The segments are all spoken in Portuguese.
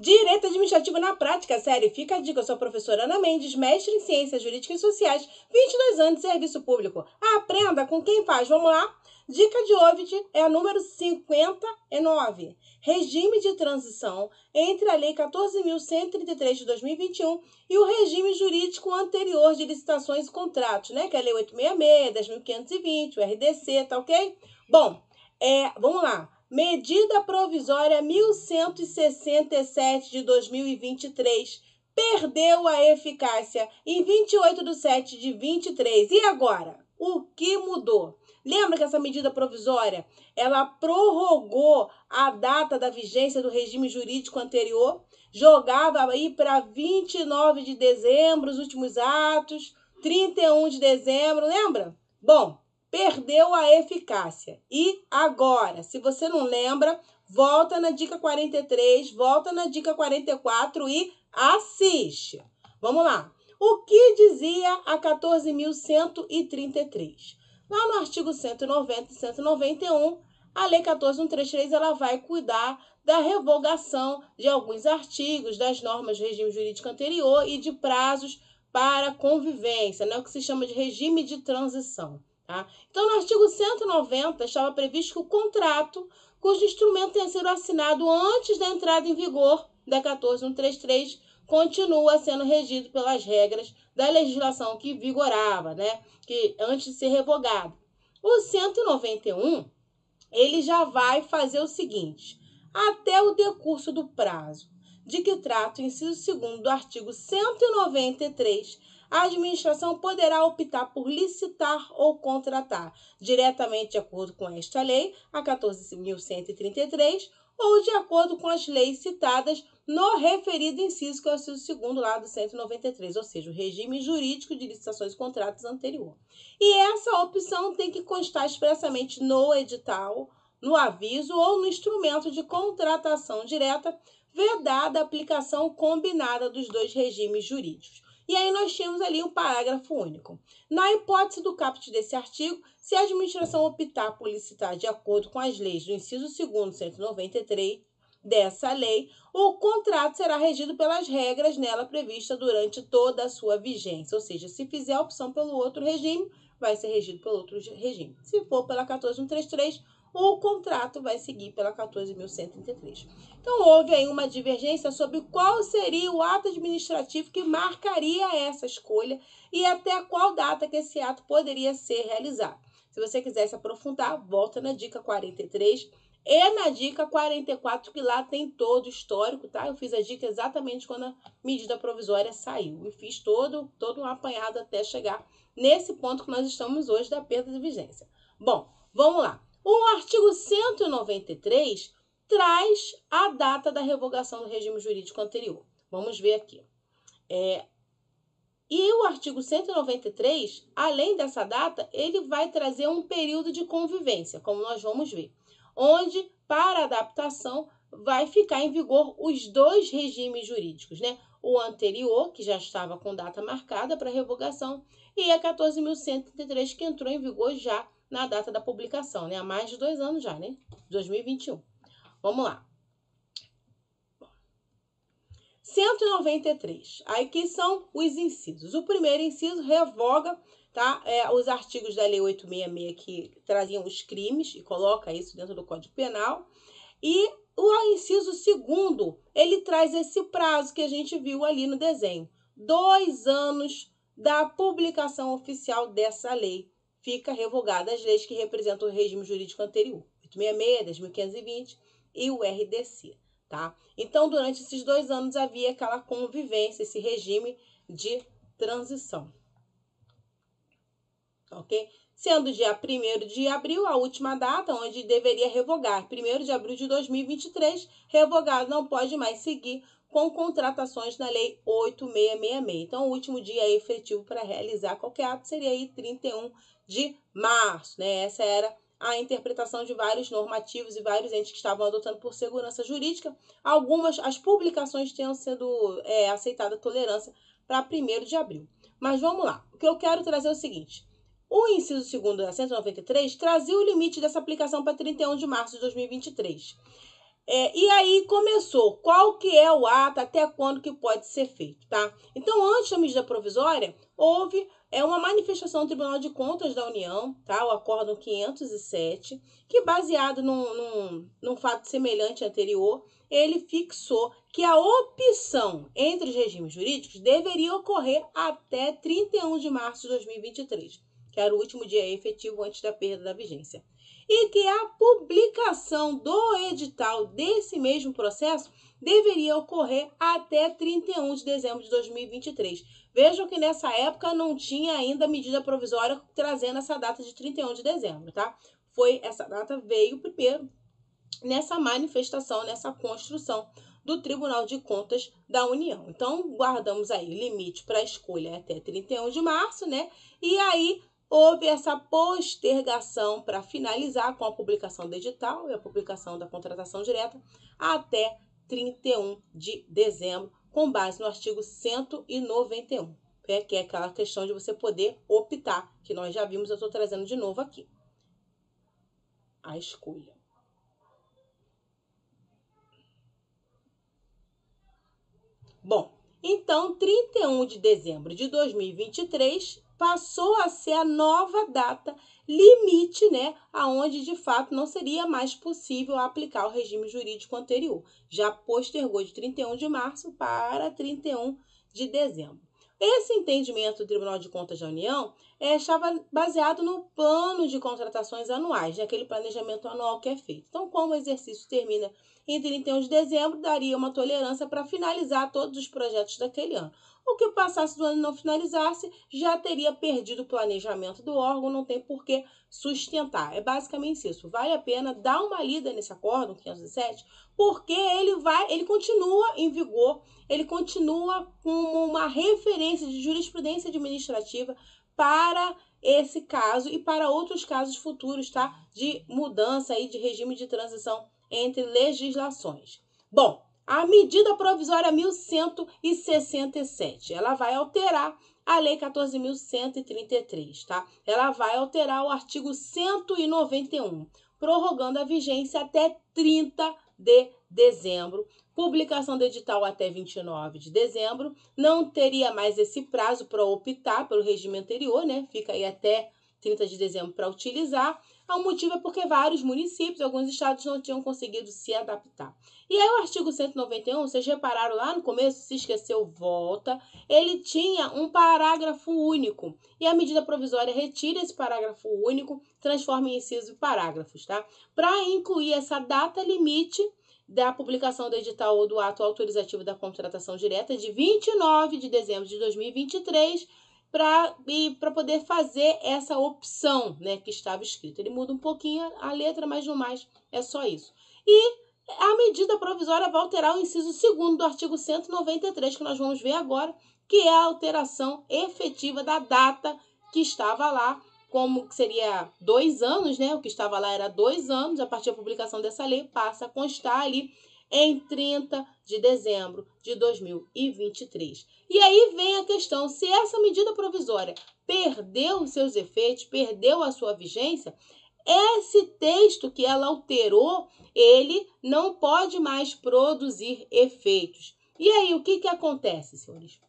Direito Administrativo na Prática, série. Fica a dica, eu sou a professora Ana Mendes, mestre em Ciências Jurídicas e Sociais, 22 anos de serviço público. Aprenda com quem faz. Vamos lá? Dica de hoje é a número 59. Regime de transição entre a Lei 14.133 de 2021 e o regime jurídico anterior de licitações e contratos, né? Que é a Lei 866, 10.520, o RDC, tá ok? Bom, vamos lá. Medida provisória 1167 de 2023 perdeu a eficácia em 28/7 de 23. E agora? O que mudou? Lembra que essa medida provisória, ela prorrogou a data da vigência do regime jurídico anterior, jogava aí para 29 de dezembro os últimos atos, 31 de dezembro, lembra? Bom, perdeu a eficácia. E agora, se você não lembra, volta na dica 43, volta na dica 44 e assiste. Vamos lá. O que dizia a 14.133? Lá no artigo 190 e 191, a Lei 14.133 ela vai cuidar da revogação de alguns artigos das normas do regime jurídico anterior e de prazos para convivência, né? O que se chama de regime de transição. Tá? Então, no artigo 190, estava previsto que o contrato, cujo instrumento tenha sido assinado antes da entrada em vigor da 14.133, continua sendo regido pelas regras da legislação que vigorava, né? Que antes de ser revogado. O 191, ele já vai fazer o seguinte: até o decurso do prazo de que trata o inciso 2º do artigo 193, a administração poderá optar por licitar ou contratar, diretamente de acordo com esta lei, a 14.133, ou de acordo com as leis citadas no referido inciso, que é o inciso 2º lá do 193, ou seja, o regime jurídico de licitações e contratos anterior. E essa opção tem que constar expressamente no edital, no aviso ou no instrumento de contratação direta, vedada a aplicação combinada dos dois regimes jurídicos. E aí nós tínhamos ali um parágrafo único. Na hipótese do caput desse artigo, se a administração optar por licitar de acordo com as leis do inciso 2º, 193 dessa lei, o contrato será regido pelas regras nela previstas durante toda a sua vigência. Ou seja, se fizer a opção pelo outro regime, vai ser regido pelo outro regime. Se for pela 14.133, o contrato vai seguir pela 14.133. Então, houve aí uma divergência sobre qual seria o ato administrativo que marcaria essa escolha e até qual data que esse ato poderia ser realizado. Se você quiser se aprofundar, volta na dica 43 e na dica 44, que lá tem todo o histórico, tá? Eu fiz a dica exatamente quando a medida provisória saiu e fiz todo um apanhado até chegar nesse ponto que nós estamos hoje da perda de vigência. Bom, vamos lá. O artigo 193 traz a data da revogação do regime jurídico anterior. Vamos ver aqui. E o artigo 193, além dessa data, ele vai trazer um período de convivência, como nós vamos ver, onde, para adaptação, vai ficar em vigor os dois regimes jurídicos, né? O anterior, que já estava com data marcada para revogação, e a 14.133, que entrou em vigor já na data da publicação, né? Há mais de 2 anos já, né? 2021. Vamos lá. 193. Aqui são os incisos. O primeiro inciso revoga, tá? Os artigos da Lei 866 que traziam os crimes e coloca isso dentro do Código Penal. E o inciso 2º, ele traz esse prazo que a gente viu ali no desenho. 2 anos da publicação oficial dessa lei. Fica revogada as leis que representam o regime jurídico anterior. 866, 10.520 e o RDC. Tá? Então, durante esses 2 anos havia aquela convivência, esse regime de transição. Ok? Sendo dia 1º de abril, a última data onde deveria revogar. 1º de abril de 2023, revogado, não pode mais seguir com contratações na Lei 8.666. Então, o último dia efetivo para realizar qualquer ato seria aí 31 de março. Né? Essa era a interpretação de vários normativos e vários entes que estavam adotando por segurança jurídica. As publicações tenham sido aceitada tolerância para 1º de abril. Mas vamos lá. O que eu quero trazer é o seguinte. O inciso 2º da 193 trazia o limite dessa aplicação para 31 de março de 2023. E aí começou, qual que é o ato, até quando que pode ser feito, tá? Então, antes da medida provisória, houve uma manifestação do Tribunal de Contas da União, tá? O Acórdão 507, que baseado num fato semelhante anterior, ele fixou que a opção entre os regimes jurídicos deveria ocorrer até 31 de março de 2023, que era o último dia efetivo antes da perda da vigência. E que a publicação do edital desse mesmo processo deveria ocorrer até 31 de dezembro de 2023. Vejam que nessa época não tinha ainda medida provisória trazendo essa data de 31 de dezembro, tá? Essa data veio primeiro nessa manifestação, nessa construção do Tribunal de Contas da União. Então, guardamos aí o limite para a escolha até 31 de março, né? E aí houve essa postergação para finalizar com a publicação do edital e a publicação da contratação direta até 31 de dezembro, com base no artigo 191, que é aquela questão de você poder optar, que nós já vimos, eu estou trazendo de novo aqui. A escolha. Bom, então 31 de dezembro de 2023 passou a ser a nova data limite, né, aonde de fato não seria mais possível aplicar o regime jurídico anterior. Já postergou de 31 de março para 31 de dezembro. Esse entendimento do Tribunal de Contas da União estava baseado no plano de contratações anuais, aquele planejamento anual que é feito. Então, como o exercício termina em 31 de dezembro, daria uma tolerância para finalizar todos os projetos daquele ano. O que passasse do ano e não finalizasse, já teria perdido o planejamento do órgão, não tem por que sustentar. É basicamente isso. Vale a pena dar uma lida nesse acórdão 507, porque ele continua em vigor, ele continua como uma referência de jurisprudência administrativa para esse caso e para outros casos futuros, tá? De mudança aí de regime de transição entre legislações. Bom, a medida provisória 1167, ela vai alterar a Lei 14.133, tá? Ela vai alterar o artigo 191, prorrogando a vigência até 30 de dezembro. Publicação do edital até 29 de dezembro. Não teria mais esse prazo para optar pelo regime anterior, né? Fica aí até 30 de dezembro para utilizar. O motivo é porque vários municípios, alguns estados não tinham conseguido se adaptar. E aí o artigo 191, vocês repararam lá no começo, se esqueceu, volta, ele tinha um parágrafo único. E a medida provisória retira esse parágrafo único, transforma em inciso parágrafos, tá? Para incluir essa data limite da publicação do edital ou do ato autorizativo da contratação direta de 29 de dezembro de 2023, para poder fazer essa opção, né, que estava escrito. Ele muda um pouquinho a letra, mas não mais, é só isso. E a medida provisória vai alterar o inciso 2º do artigo 193, que nós vamos ver agora, que é a alteração efetiva da data que estava lá, como seria 2 anos, né? O que estava lá era 2 anos, a partir da publicação dessa lei passa a constar ali em 30 de dezembro de 2023. E aí vem a questão, se essa medida provisória perdeu seus efeitos, perdeu a sua vigência, esse texto que ela alterou, ele não pode mais produzir efeitos. E aí, o que acontece, senhores?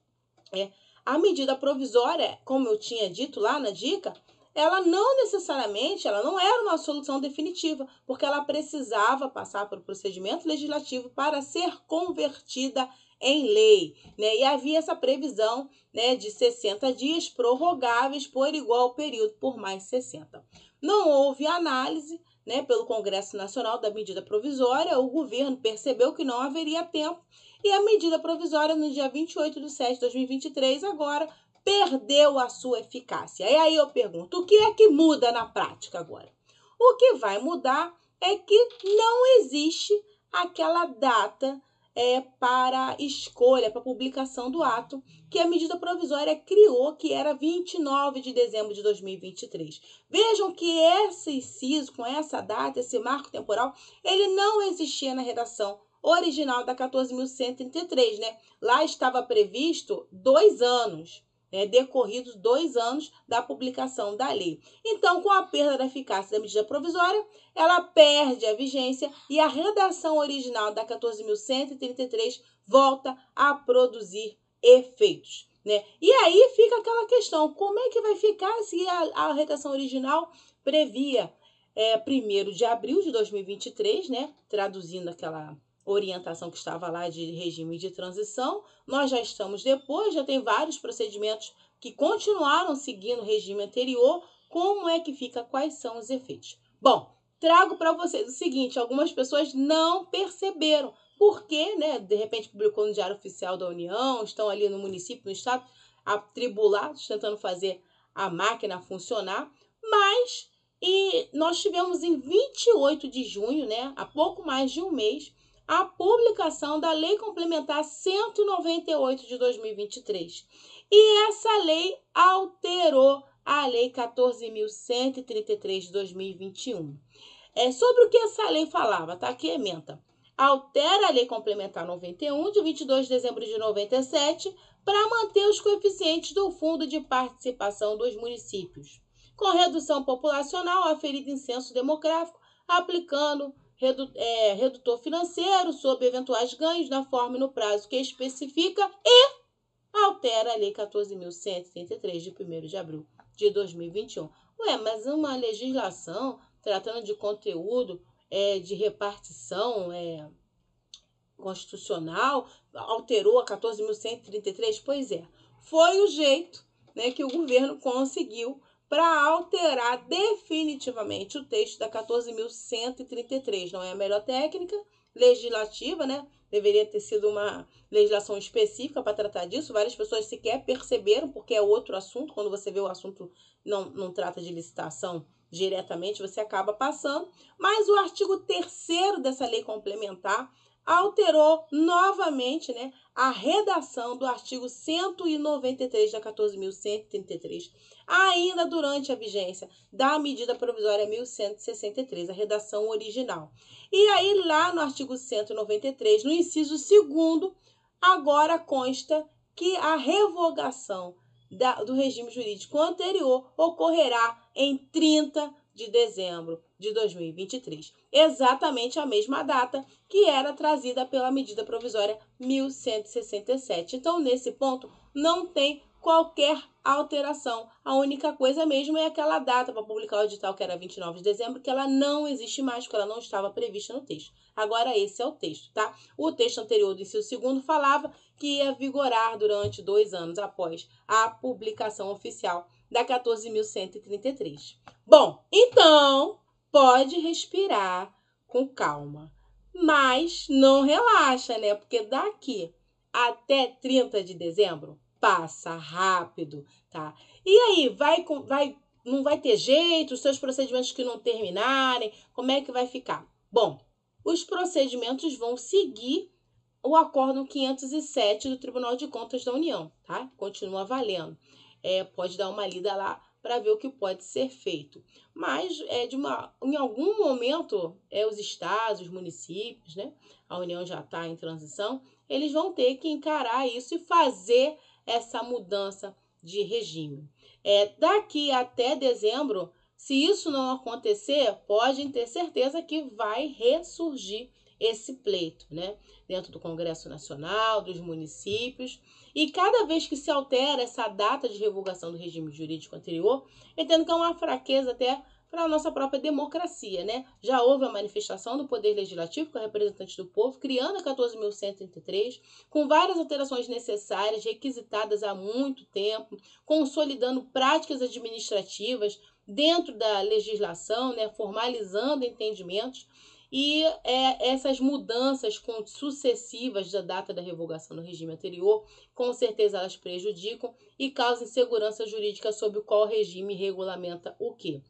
A medida provisória, como eu tinha dito lá na dica, ela não necessariamente, ela não era uma solução definitiva, porque ela precisava passar por procedimento legislativo para ser convertida em lei, né? E havia essa previsão, né, de 60 dias prorrogáveis por igual período por mais 60. Não houve análise, né, pelo Congresso Nacional da medida provisória, o governo percebeu que não haveria tempo e a medida provisória, no dia 28 de setembro de 2023, agora perdeu a sua eficácia. E aí eu pergunto, o que é que muda na prática agora? O que vai mudar é que não existe aquela data para escolha, para publicação do ato, que a medida provisória criou, que era 29 de dezembro de 2023. Vejam que esse inciso, com essa data, esse marco temporal, ele não existia na redação original da 14.133, né? Lá estava previsto 2 anos. né, decorridos 2 anos da publicação da lei. Então, com a perda da eficácia da medida provisória, ela perde a vigência e a redação original da 14.133 volta a produzir efeitos, né? E aí fica aquela questão, como é que vai ficar se a redação original previa 1º de abril de 2023, né? Traduzindo aquela orientação que estava lá de regime de transição. Nós já estamos depois, já tem vários procedimentos que continuaram seguindo o regime anterior. Como é que fica? Quais são os efeitos? Bom, trago para vocês o seguinte, algumas pessoas não perceberam, porque, né, de repente publicou no Diário Oficial da União, estão ali no município, no estado, atribulados, tentando fazer a máquina funcionar, mas nós tivemos em 28 de junho, né, há pouco mais de um mês, a publicação da Lei Complementar 198 de 2023. E essa lei alterou a Lei 14.133 de 2021. Sobre o que essa lei falava, tá? Aqui ementa. Altera a Lei Complementar 91 de 22 de dezembro de 97 para manter os coeficientes do Fundo de Participação dos Municípios, com redução populacional aferida em censo demográfico, aplicando redutor financeiro sobre eventuais ganhos na forma e no prazo que especifica e altera a Lei 14.133 de 1º de abril de 2021. Mas uma legislação tratando de conteúdo de repartição constitucional alterou a 14.133? Pois é, foi o jeito, né, que o governo conseguiu para alterar definitivamente o texto da 14.133. Não é a melhor técnica legislativa, né? Deveria ter sido uma legislação específica para tratar disso. Várias pessoas sequer perceberam, porque é outro assunto. Quando você vê o assunto não trata de licitação diretamente, você acaba passando. Mas o artigo 3º dessa lei complementar alterou novamente, né, a redação do artigo 193 da 14.133, ainda durante a vigência da medida provisória 1163, a redação original. E aí, lá no artigo 193, no inciso 2º, agora consta que a revogação do regime jurídico anterior ocorrerá em 30 de dezembro de 2023. Exatamente a mesma data que era trazida pela medida provisória 1167. Então, nesse ponto, não tem qualquer alteração. A única coisa mesmo é aquela data para publicar o edital, que era 29 de dezembro, que ela não existe mais, porque ela não estava prevista no texto. Agora, esse é o texto, tá? O texto anterior do inciso 2º falava que ia vigorar durante 2 anos após a publicação oficial da 14.133. Bom, então, pode respirar com calma, mas não relaxa, né? Porque daqui até 30 de dezembro passa rápido, tá? E aí, não vai ter jeito, os seus procedimentos que não terminarem, como é que vai ficar? Bom, os procedimentos vão seguir o acórdão 507 do Tribunal de Contas da União, tá? Continua valendo. Pode dar uma lida lá para ver o que pode ser feito. Mas em algum momento, os estados, os municípios, né? A União já está em transição, eles vão ter que encarar isso e fazer essa mudança de regime. Daqui até dezembro, se isso não acontecer, podem ter certeza que vai ressurgir esse pleito, né? Dentro do Congresso Nacional, dos municípios. E cada vez que se altera essa data de revogação do regime jurídico anterior, entendo que é uma fraqueza até para a nossa própria democracia, né? Já houve a manifestação do Poder Legislativo, com a representante do povo, criando a 14.133, com várias alterações necessárias, requisitadas há muito tempo, consolidando práticas administrativas dentro da legislação, né? Formalizando entendimentos. E essas mudanças sucessivas da data da revogação do regime anterior, com certeza elas prejudicam e causam insegurança jurídica sobre o qual regime regulamenta o quê.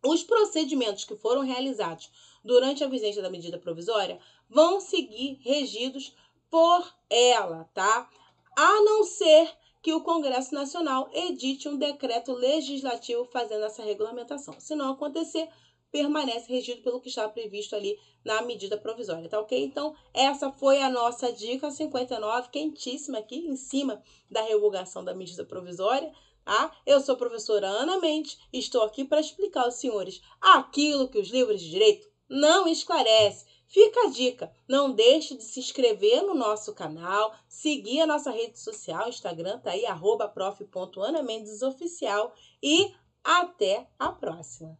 Os procedimentos que foram realizados durante a vigência da medida provisória vão seguir regidos por ela, tá? A não ser que o Congresso Nacional edite um decreto legislativo fazendo essa regulamentação. Se não acontecer, permanece regido pelo que está previsto ali na medida provisória, tá ok? Então, essa foi a nossa dica 59, quentíssima aqui em cima da revogação da medida provisória. Eu sou a professora Ana Mendes e estou aqui para explicar aos senhores aquilo que os livros de direito não esclarecem. Fica a dica, não deixe de se inscrever no nosso canal, seguir a nossa rede social, Instagram, tá aí, @prof.anamendesoficial, e até a próxima.